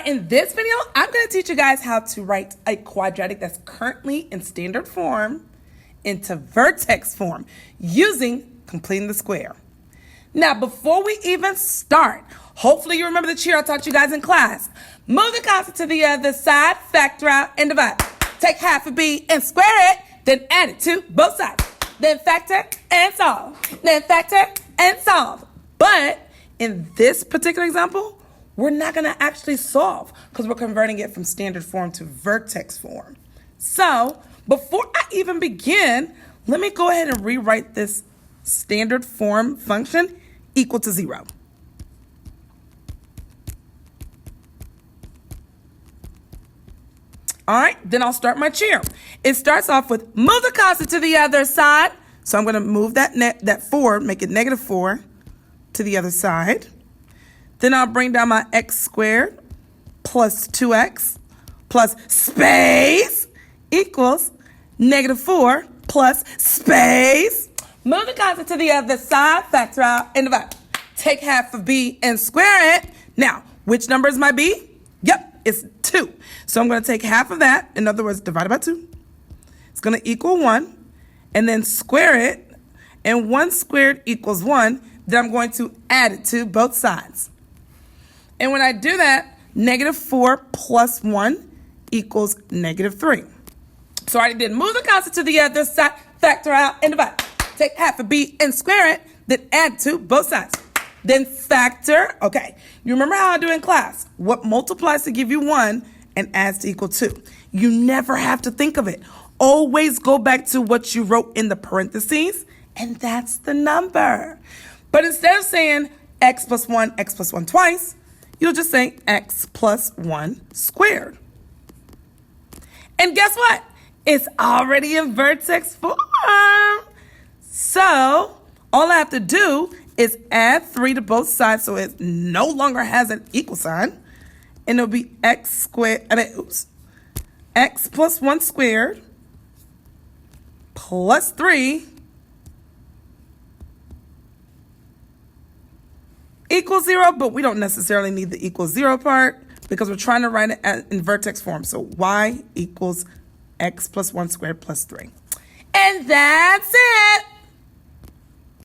right, in this video, I'm going to teach you guys how to write a quadratic that's currently in standard form into vertex form using completing the square. Now, before we even start, hopefully you remember the cheer I taught you guys in class. Move the constant to the other side, factor out, and divide. Take half of b and square it, then add it to both sides. Then factor and solve. Then factor and solve. But in this particular example, we're not going to actually solve because we're converting it from standard form to vertex form. So before I even begin, let me go ahead and rewrite this standard form function equal to 0. All right, then I'll start my cheer. It starts off with move the constant to the other side. So I'm going to move that 4, make it negative 4 to the other side. Then I'll bring down my x squared plus 2x plus space equals negative 4 plus space. Move the constant to the other side, factor out, and divide. Take half of b and square it. Now, which number is my b? Yep, it's 2. So I'm going to take half of that, in other words, divided by 2. It's going to equal 1, and then square it, and 1 squared equals 1. Then I'm going to add it to both sides. And when I do that, negative 4 plus 1 equals negative 3. So I already did move the constant to the other side, factor out, and divide. Take half of b and square it, then add to both sides. Then factor. Okay, you remember how I do in class? What multiplies to give you 1 and adds to equal 2. You never have to think of it. Always go back to what you wrote in the parentheses, and that's the number. But instead of saying x plus 1 twice, you'll just say x plus 1 squared. And guess what? It's already in vertex form. So all I have to do is add 3 to both sides so it no longer has an equal sign. And it'll be x plus 1 squared plus 3 equals 0, but we don't necessarily need the equals 0 part because we're trying to write it in vertex form. So y equals x plus 1 squared plus 3. And that's it.